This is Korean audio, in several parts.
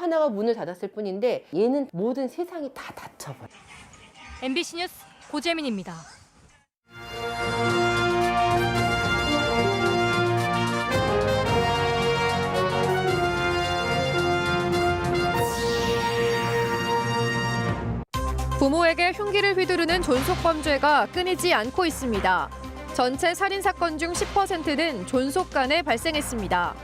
하나가 문을 닫았을 뿐인데 얘는 모든 세상이 다 닫혀버려. MBC 뉴스 고재민입니다. 부모에게 흉기를 휘두르는 존속범죄가 끊이지 않고 있습니다. 전체 살인사건 중 10%는 존속간에 발생했습니다.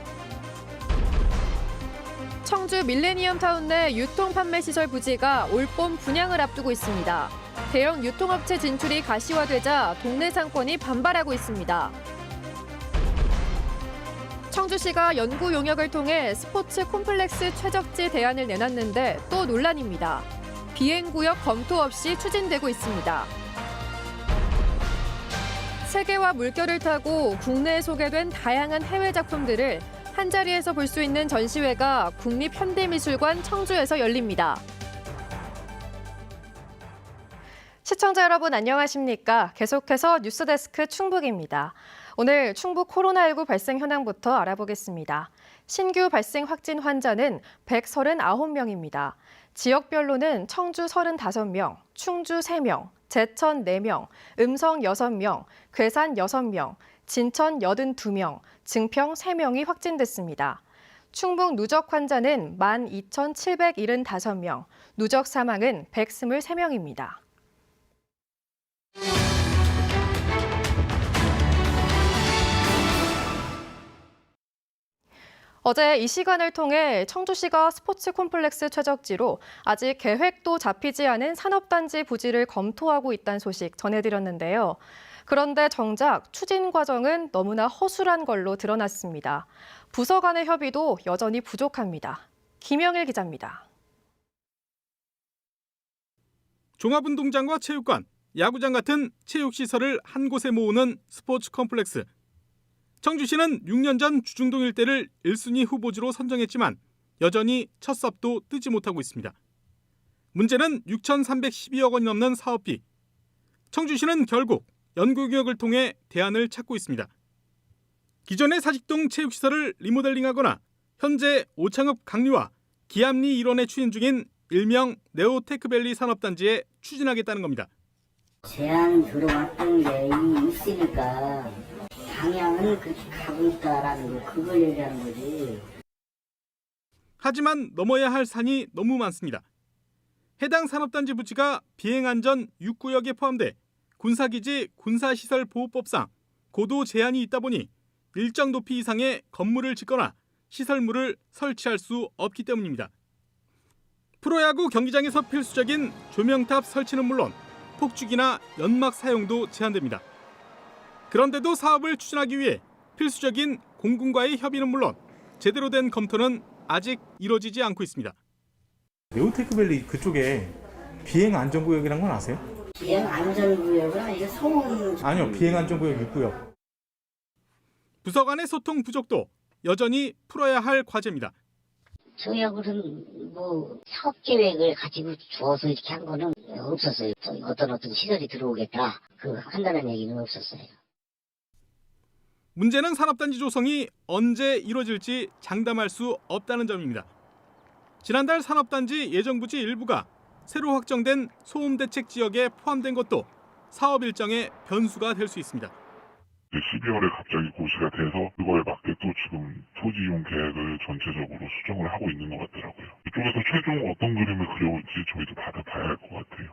청주 밀레니엄타운 내 유통판매시설 부지가 올봄 분양을 앞두고 있습니다. 대형 유통업체 진출이 가시화되자 동네 상권이 반발하고 있습니다. 청주시가 연구 용역을 통해 스포츠 콤플렉스 최적지 대안을 내놨는데 또 논란입니다. 비행구역 검토 없이 추진되고 있습니다. 세계와 물결을 타고 국내에 소개된 다양한 해외 작품들을 한자리에서 볼 수 있는 전시회가 국립현대미술관 청주에서 열립니다. 시청자 여러분 안녕하십니까? 계속해서 뉴스데스크 충북입니다. 오늘 충북 코로나19 발생 현황부터 알아보겠습니다. 신규 발생 확진 환자는 139명입니다. 지역별로는 청주 35명, 충주 3명, 제천 4명, 음성 6명, 괴산 6명, 진천 82명, 증평 3명이 확진됐습니다. 충북 누적 환자는 12,775명, 누적 사망은 123명입니다. 어제 이 시간을 통해 청주시가 스포츠 콤플렉스 최적지로 아직 계획도 잡히지 않은 산업단지 부지를 검토하고 있다는 소식 전해드렸는데요. 그런데 정작 추진 과정은 너무나 허술한 걸로 드러났습니다. 부서 간의 협의도 여전히 부족합니다. 김영일 기자입니다. 종합운동장과 체육관, 야구장 같은 체육시설을 한 곳에 모으는 스포츠 컴플렉스. 청주시는 6년 전 주중동 일대를 1순위 후보지로 선정했지만 여전히 첫 삽도 뜨지 못하고 있습니다. 문제는 6,312억 원이 넘는 사업비. 청주시는 결국 연구개혁을 통해 대안을 찾고 있습니다. 기존의 사직동 체육시설을 리모델링하거나 현재 오창읍 강리와 기암리 일원에 추진 중인 일명 네오테크밸리 산업단지에 추진하겠다는 겁니다. 제안 들어왔던 게 있으니까 방향은 그렇게 가고 있다라는 거, 그걸 얘기하는 거지. 하지만 넘어야 할 산이 너무 많습니다. 해당 산업단지 부지가 비행안전 6구역에 포함돼 군사기지 군사시설보호법상 고도 제한이 있다 보니 일정 높이 이상의 건물을 짓거나 시설물을 설치할 수 없기 때문입니다. 프로야구 경기장에서 필수적인 조명탑 설치는 물론 폭죽이나 연막 사용도 제한됩니다. 그런데도 사업을 추진하기 위해 필수적인 공군과의 협의는 물론 제대로 된 검토는 아직 이뤄지지 않고 있습니다. 네오테크밸리 그쪽에 비행안전구역이란 건 아세요? 비행안전구역은 이게 소음... 아니요, 비행안전구역 6구역. 부서 간의 소통 부족도 여전히 풀어야 할 과제입니다. 저희하고는 사업 계획을 가지고 주어서 이렇게 한 거는 없었어요. 어떤 시설이 들어오겠다 한다는 얘기는 없었어요. 문제는 산업단지 조성이 언제 이뤄질지 장담할 수 없다는 점입니다. 지난달 산업단지 예정부지 일부가 새로 확정된 소음대책 지역에 포함된 것도 사업 일정의 변수가 될 수 있습니다. 12월에 갑자기 고시가 돼서 그거에 맞게 또 지금 토지 이용 계획을 전체적으로 수정을 하고 있는 것 같더라고요. 이쪽에서 최종 어떤 그림을 그려올지 저희도 받아봐야 할 것 같아요.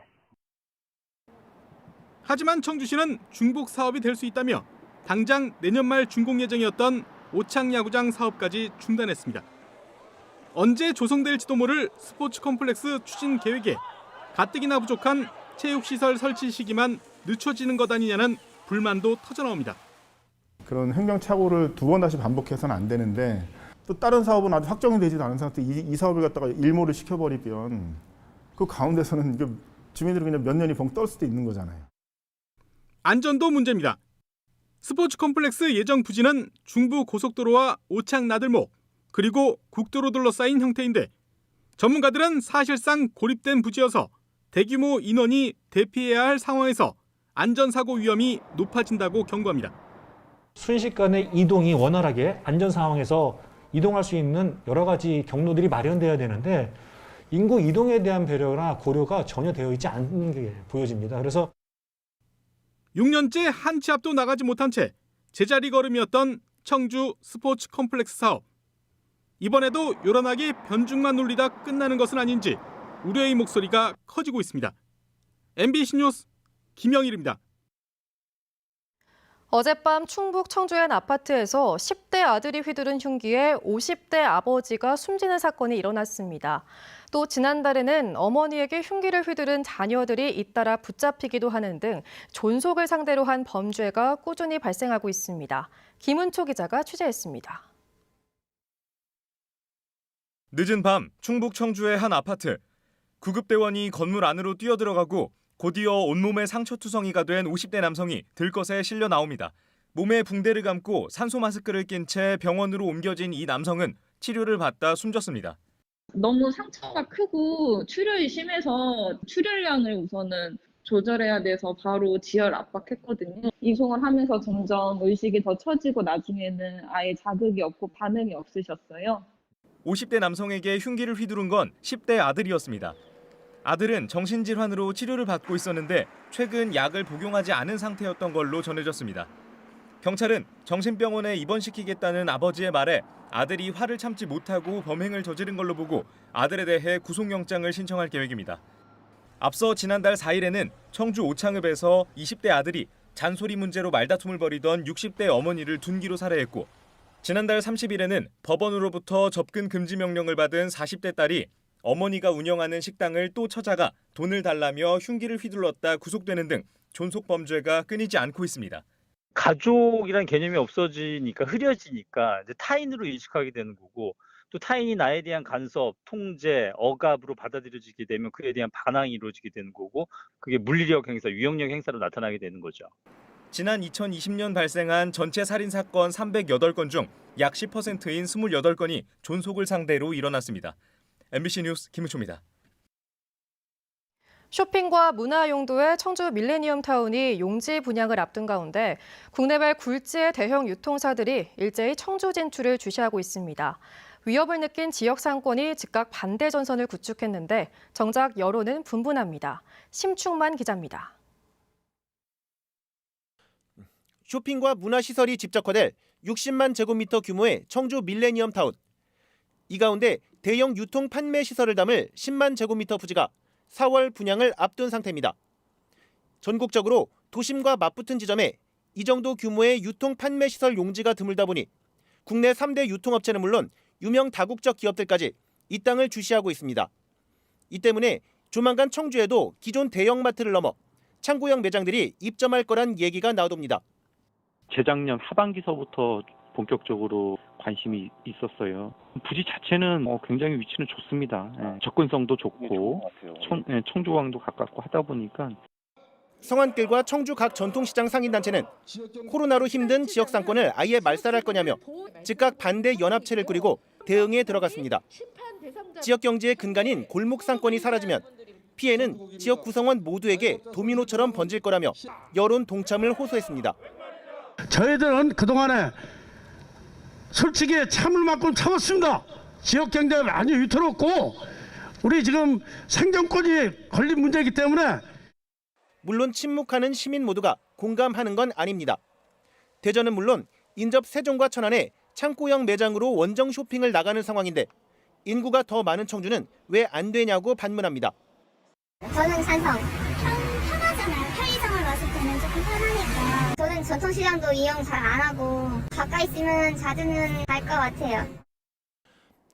하지만 청주시는 중복 사업이 될 수 있다며 당장 내년 말 준공 예정이었던 오창야구장 사업까지 중단했습니다. 언제 조성될지도 모를 스포츠 컴플렉스 추진 계획에 가뜩이나 부족한 체육시설 설치 시기만 늦춰지는 것 아니냐는 불만도 터져나옵니다. 그런 횡령착오를 두 번 다시 반복해서는 안 되는데 또 다른 사업은 아직 확정이 되지도 않은 상태 이 사업을 갖다가 일몰을 시켜버리면 그 가운데서는 이게 주민들이 그냥 몇 년이 벙 떨 수도 있는 거잖아요. 안전도 문제입니다. 스포츠 컴플렉스 예정 부지는 중부 고속도로와 오창 나들목 그리고 국도로 둘러싸인 형태인데 전문가들은 사실상 고립된 부지여서 대규모 인원이 대피해야 할 상황에서 안전사고 위험이 높아진다고 경고합니다. 순식간에 이동이 원활하게 안전 상황에서 이동할 수 있는 여러 가지 경로들이 마련돼야 되는데 인구 이동에 대한 배려나 고려가 전혀 되어 있지 않는 게 보여집니다. 그래서 6년째 한 치 앞도 나가지 못한 채 제자리 걸음이었던 청주 스포츠 컴플렉스 사업. 이번에도 요란하게 변죽만 놀리다 끝나는 것은 아닌지 우려의 목소리가 커지고 있습니다. MBC 뉴스 김영일입니다. 어젯밤 충북 청주의 한 아파트에서 10대 아들이 휘두른 흉기에 50대 아버지가 숨지는 사건이 일어났습니다. 또 지난달에는 어머니에게 흉기를 휘두른 자녀들이 잇따라 붙잡히기도 하는 등 존속을 상대로 한 범죄가 꾸준히 발생하고 있습니다. 김은초 기자가 취재했습니다. 늦은 밤 충북 청주의 한 아파트. 구급대원이 건물 안으로 뛰어들어가고 곧이어 온몸에 상처투성이가 된 50대 남성이 들것에 실려 나옵니다. 몸에 붕대를 감고 산소 마스크를 낀 채 병원으로 옮겨진 이 남성은 치료를 받다 숨졌습니다. 너무 상처가 크고 출혈이 심해서 출혈량을 우선은 조절해야 돼서 바로 지혈 압박했거든요. 이송을 하면서 점점 의식이 더 처지고 나중에는 아예 자극이 없고 반응이 없으셨어요. 50대 남성에게 흉기를 휘두른 건 10대 아들이었습니다. 아들은 정신질환으로 치료를 받고 있었는데 최근 약을 복용하지 않은 상태였던 걸로 전해졌습니다. 경찰은 정신병원에 입원시키겠다는 아버지의 말에 아들이 화를 참지 못하고 범행을 저지른 걸로 보고 아들에 대해 구속영장을 신청할 계획입니다. 앞서 지난달 4일에는 청주 오창읍에서 20대 아들이 잔소리 문제로 말다툼을 벌이던 60대 어머니를 둔기로 살해했고 지난달 30일에는 법원으로부터 접근 금지 명령을 받은 40대 딸이 어머니가 운영하는 식당을 또 찾아가 돈을 달라며 흉기를 휘둘렀다 구속되는 등 존속 범죄가 끊이지 않고 있습니다. 가족이란 개념이 없어지니까 흐려지니까 이제 타인으로 인식하게 되는 거고 또 타인이 나에 대한 간섭, 통제, 억압으로 받아들여지게 되면 그에 대한 반항이 이루어지게 되는 거고 그게 물리력 행사, 위협력 행사로 나타나게 되는 거죠. 지난 2020년 발생한 전체 살인 사건 308건 중 약 10%인 28건이 존속을 상대로 일어났습니다. MBC 뉴스 김우초입니다. 쇼핑과 문화 용도의 청주 밀레니엄 타운이 용지 분양을 앞둔 가운데 국내발 굴지의 대형 유통사들이 일제히 청주 진출을 주시하고 있습니다. 위협을 느낀 지역 상권이 즉각 반대 전선을 구축했는데 정작 여론은 분분합니다. 심충만 기자입니다. 쇼핑과 문화시설이 집적화될 60만 제곱미터 규모의 청주 밀레니엄 타운. 이 가운데 대형 유통 판매 시설을 담을 10만 제곱미터 부지가 4월 분양을 앞둔 상태입니다. 전국적으로 도심과 맞붙은 지점에 이 정도 규모의 유통 판매 시설 용지가 드물다 보니 국내 3대 유통업체는 물론 유명 다국적 기업들까지 이 땅을 주시하고 있습니다. 이 때문에 조만간 청주에도 기존 대형마트를 넘어 창고형 매장들이 입점할 거란 얘기가 나오답니다. 재작년 하반기서부터 본격적으로 관심이 있었어요. 부지 자체는 굉장히 위치는 좋습니다. 접근성도 좋고 청주광도 가깝고 하다 보니까. 성안길과 청주 각 전통시장 상인단체는 코로나로 힘든 지역 상권을 아예 말살할 거냐며 즉각 반대 연합체를 꾸리고 대응에 들어갔습니다. 지역 경제의 근간인 골목 상권이 사라지면 피해는 지역 구성원 모두에게 도미노처럼 번질 거라며 여론 동참을 호소했습니다. 저희들은 그동안에 솔직히 참을 만큼 참았습니다. 지역 경제가 많이 위태롭고 우리 지금 생존권이 걸린 문제이기 때문에. 물론 침묵하는 시민 모두가 공감하는 건 아닙니다. 대전은 물론 인접 세종과 천안에 창고형 매장으로 원정 쇼핑을 나가는 상황인데 인구가 더 많은 청주는 왜 안 되냐고 반문합니다. 저는 찬성. 편하잖아요. 편의점을 갔을 때는 조금 편하니까. 저는 전통시장도 이용 잘 안 하고 가까이 있으면 자주는 갈 것 같아요.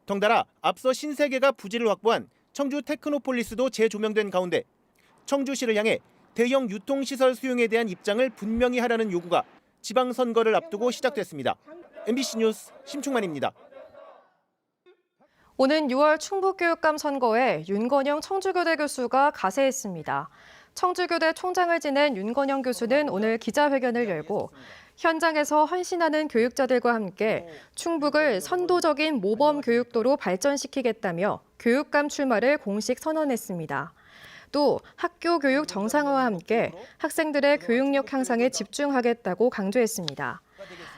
덩달아 앞서 신세계가 부지를 확보한 청주 테크노폴리스도 재조명된 가운데 청주시를 향해 대형 유통시설 수용에 대한 입장을 분명히 하라는 요구가 지방선거를 앞두고 시작됐습니다. MBC 뉴스 심충만입니다. 오는 6월 충북교육감 선거에 윤건영 청주교대 교수가 가세했습니다. 청주교대 총장을 지낸 윤건영 교수는 오늘 기자회견을 열고 현장에서 헌신하는 교육자들과 함께 충북을 선도적인 모범 교육도로 발전시키겠다며 교육감 출마를 공식 선언했습니다. 또 학교 교육 정상화와 함께 학생들의 교육력 향상에 집중하겠다고 강조했습니다.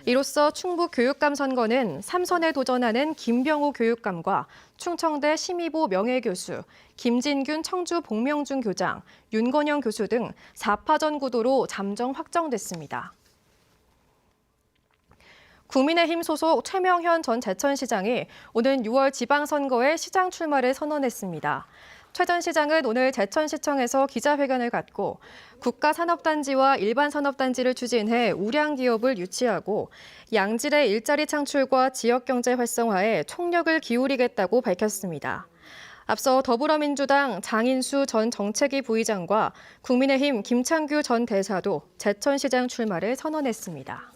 이로써 충북 교육감 선거는 3선에 도전하는 김병우 교육감과 충청대 심의보 명예교수, 김진균 청주 복명중 교장, 윤건영 교수 등 4파전 구도로 잠정 확정됐습니다. 국민의힘 소속 최명현 전 제천시장이 오는 6월 지방선거에 시장 출마를 선언했습니다. 최 전 시장은 오늘 제천시청에서 기자회견을 갖고 국가산업단지와 일반산업단지를 추진해 우량 기업을 유치하고 양질의 일자리 창출과 지역경제 활성화에 총력을 기울이겠다고 밝혔습니다. 앞서 더불어민주당 장인수 전 정책위 부의장과 국민의힘 김창규 전 대사도 제천시장 출마를 선언했습니다.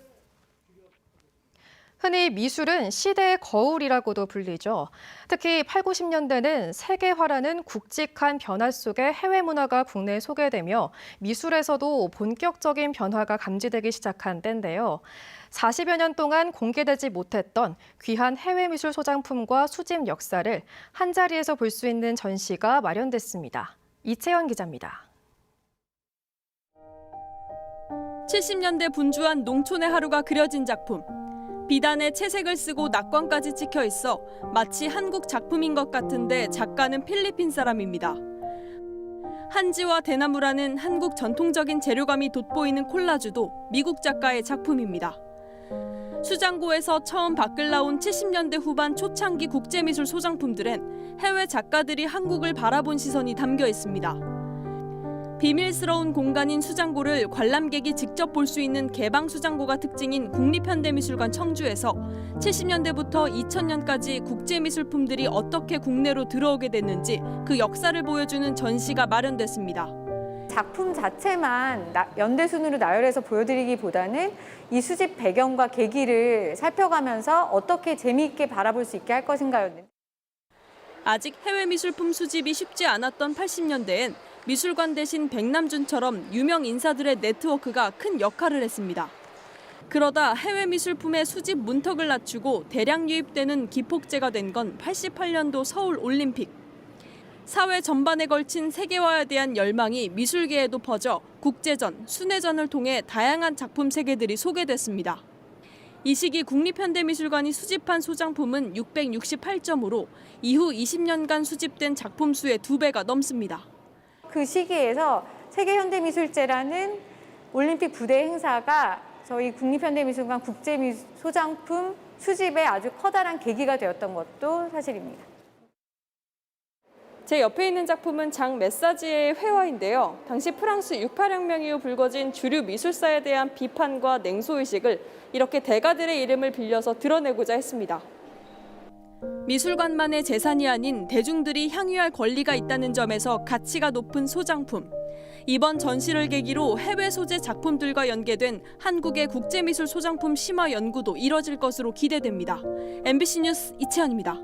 흔히 미술은 시대의 거울이라고도 불리죠. 특히 8, 90년대는 세계화라는 굵직한 변화 속에 해외 문화가 국내에 소개되며 미술에서도 본격적인 변화가 감지되기 시작한 때인데요. 40여 년 동안 공개되지 못했던 귀한 해외 미술 소장품과 수집 역사를 한자리에서 볼 수 있는 전시가 마련됐습니다. 이채연 기자입니다. 70년대 분주한 농촌의 하루가 그려진 작품. 비단에 채색을 쓰고 낙관까지 찍혀 있어 마치 한국 작품인 것 같은데 작가는 필리핀 사람입니다. 한지와 대나무라는 한국 전통적인 재료감이 돋보이는 콜라주도 미국 작가의 작품입니다. 수장고에서 처음 밖을 나온 70년대 후반 초창기 국제미술 소장품들엔 해외 작가들이 한국을 바라본 시선이 담겨 있습니다. 비밀스러운 공간인 수장고를 관람객이 직접 볼 수 있는 개방 수장고가 특징인 국립현대미술관 청주에서 70년대부터 2000년까지 국제미술품들이 어떻게 국내로 들어오게 됐는지 그 역사를 보여주는 전시가 마련됐습니다. 작품 자체만 연대순으로 나열해서 보여드리기보다는 이 수집 배경과 계기를 살펴가면서 어떻게 재미있게 바라볼 수 있게 할 것인가였는데. 아직 해외 미술품 수집이 쉽지 않았던 80년대엔 미술관 대신 백남준처럼 유명 인사들의 네트워크가 큰 역할을 했습니다. 그러다 해외 미술품의 수집 문턱을 낮추고 대량 유입되는 기폭제가 된 건 88년도 서울 올림픽. 사회 전반에 걸친 세계화에 대한 열망이 미술계에도 퍼져 국제전, 순회전을 통해 다양한 작품 세계들이 소개됐습니다. 이 시기 국립현대미술관이 수집한 소장품은 668점으로 이후 20년간 수집된 작품 수의 2배가 넘습니다. 그 시기에서 세계현대미술제라는 올림픽 부대 행사가 저희 국립현대미술관 국제소장품 수집에 아주 커다란 계기가 되었던 것도 사실입니다. 제 옆에 있는 작품은 장 메사지의 회화인데요. 당시 프랑스 68혁명 이후 불거진 주류 미술사에 대한 비판과 냉소의식을 이렇게 대가들의 이름을 빌려서 드러내고자 했습니다. 미술관만의 재산이 아닌 대중들이 향유할 권리가 있다는 점에서 가치가 높은 소장품. 이번 전시를 계기로 해외 소재 작품들과 연계된 한국의 국제미술 소장품 심화 연구도 이뤄질 것으로 기대됩니다. MBC 뉴스 이채연입니다.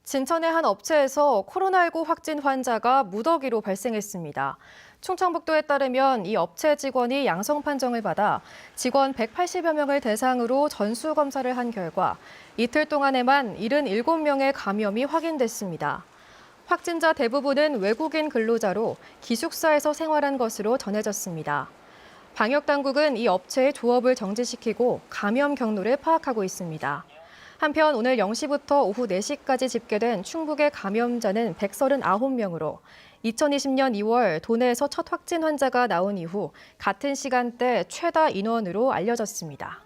진천의 한 업체에서 코로나19 확진 환자가 무더기로 발생했습니다. 충청북도에 따르면 이 업체 직원이 양성 판정을 받아 직원 180여 명을 대상으로 전수검사를 한 결과 이틀 동안에만 77명의 감염이 확인됐습니다. 확진자 대부분은 외국인 근로자로 기숙사에서 생활한 것으로 전해졌습니다. 방역당국은 이 업체의 조업을 정지시키고 감염 경로를 파악하고 있습니다. 한편 오늘 0시부터 오후 4시까지 집계된 충북의 감염자는 139명으로 2020년 2월 도내에서 첫 확진 환자가 나온 이후 같은 시간대 최다 인원으로 알려졌습니다.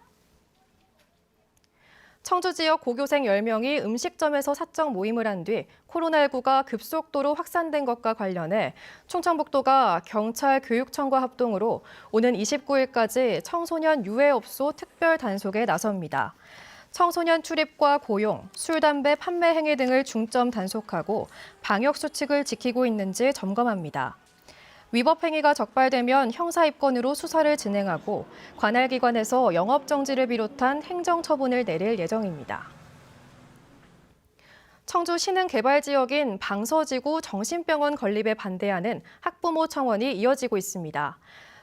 청주 지역 고교생 10명이 음식점에서 사적 모임을 한 뒤 코로나19가 급속도로 확산된 것과 관련해 충청북도가 경찰 교육청과 합동으로 오는 29일까지 청소년 유해업소 특별 단속에 나섭니다. 청소년 출입과 고용, 술, 담배 판매 행위 등을 중점 단속하고 방역 수칙을 지키고 있는지 점검합니다. 위법 행위가 적발되면 형사 입건으로 수사를 진행하고 관할 기관에서 영업 정지를 비롯한 행정 처분을 내릴 예정입니다. 청주 신흥 개발 지역인 방서지구 정신병원 건립에 반대하는 학부모 청원이 이어지고 있습니다.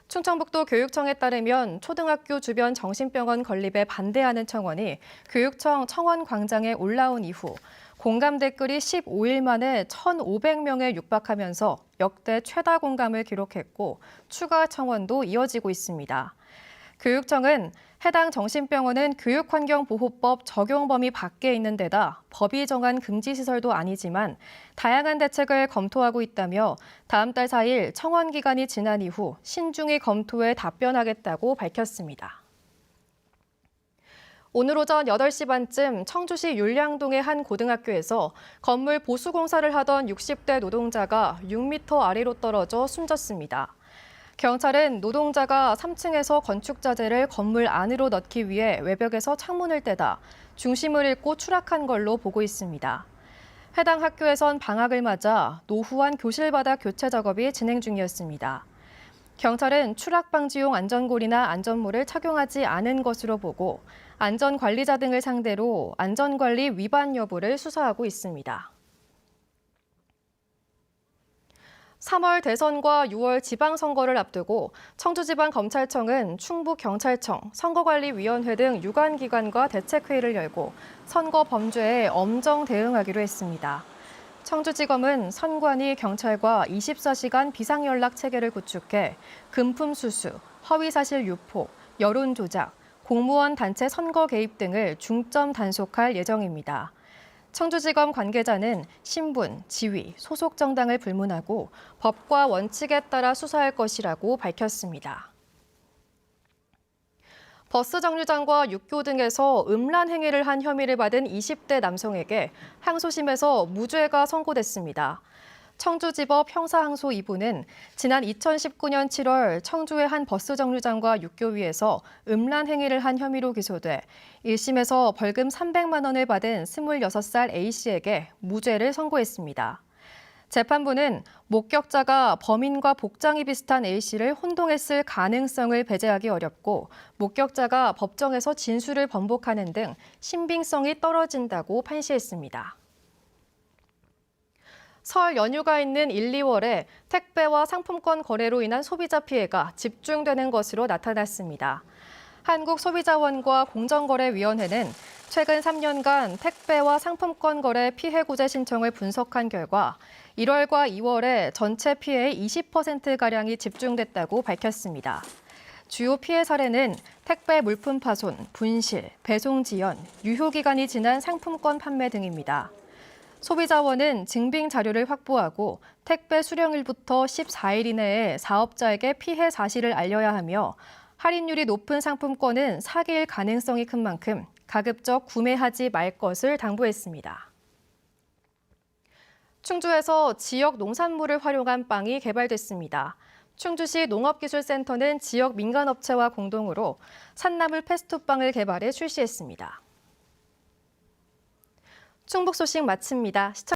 충청북도 교육청에 따르면 초등학교 주변 정신병원 건립에 반대하는 청원이 교육청 청원 광장에 올라온 이후 공감 댓글이 15일 만에 1,500명에 육박하면서 역대 최다 공감을 기록했고 추가 청원도 이어지고 있습니다. 교육청은 해당 정신병원은 교육환경보호법 적용 범위 밖에 있는 데다 법이 정한 금지시설도 아니지만 다양한 대책을 검토하고 있다며 다음 달 4일 청원 기간이 지난 이후 신중히 검토해 답변하겠다고 밝혔습니다. 오늘 오전 8시 반쯤 청주시 율량동의 한 고등학교에서 건물 보수 공사를 하던 60대 노동자가 6m 아래로 떨어져 숨졌습니다. 경찰은 노동자가 3층에서 건축 자재를 건물 안으로 넣기 위해 외벽에서 창문을 떼다 중심을 잃고 추락한 걸로 보고 있습니다. 해당 학교에선 방학을 맞아 노후한 교실 바닥 교체 작업이 진행 중이었습니다. 경찰은 추락 방지용 안전골이나 안전모를 착용하지 않은 것으로 보고 안전관리자 등을 상대로 안전관리 위반 여부를 수사하고 있습니다. 3월 대선과 6월 지방선거를 앞두고 청주지방검찰청은 충북경찰청, 선거관리위원회 등 유관기관과 대책회의를 열고 선거 범죄에 엄정 대응하기로 했습니다. 청주지검은 선관위 경찰과 24시간 비상연락 체계를 구축해 금품 수수, 허위사실 유포, 여론 조작, 공무원 단체 선거 개입 등을 중점 단속할 예정입니다. 청주지검 관계자는 신분, 지위, 소속 정당을 불문하고 법과 원칙에 따라 수사할 것이라고 밝혔습니다. 버스 정류장과 육교 등에서 음란 행위를 한 혐의를 받은 20대 남성에게 항소심에서 무죄가 선고됐습니다. 청주지법 형사항소 2부는 지난 2019년 7월 청주의 한 버스 정류장과 육교 위에서 음란 행위를 한 혐의로 기소돼 1심에서 벌금 300만 원을 받은 26살 A씨에게 무죄를 선고했습니다. 재판부는 목격자가 범인과 복장이 비슷한 A씨를 혼동했을 가능성을 배제하기 어렵고 목격자가 법정에서 진술을 번복하는 등 신빙성이 떨어진다고 판시했습니다. 설 연휴가 있는 1, 2월에 택배와 상품권 거래로 인한 소비자 피해가 집중되는 것으로 나타났습니다. 한국소비자원과 공정거래위원회는 최근 3년간 택배와 상품권 거래 피해 구제 신청을 분석한 결과 1월과 2월에 전체 피해의 20%가량이 집중됐다고 밝혔습니다. 주요 피해 사례는 택배 물품 파손, 분실, 배송 지연, 유효기간이 지난 상품권 판매 등입니다. 소비자원은 증빙 자료를 확보하고 택배 수령일부터 14일 이내에 사업자에게 피해 사실을 알려야 하며 할인율이 높은 상품권은 사기일 가능성이 큰 만큼 가급적 구매하지 말 것을 당부했습니다. 충주에서 지역 농산물을 활용한 빵이 개발됐습니다. 충주시 농업기술센터는 지역 민간업체와 공동으로 산나물 페스토빵을 개발해 출시했습니다. 충북 소식 마칩니다.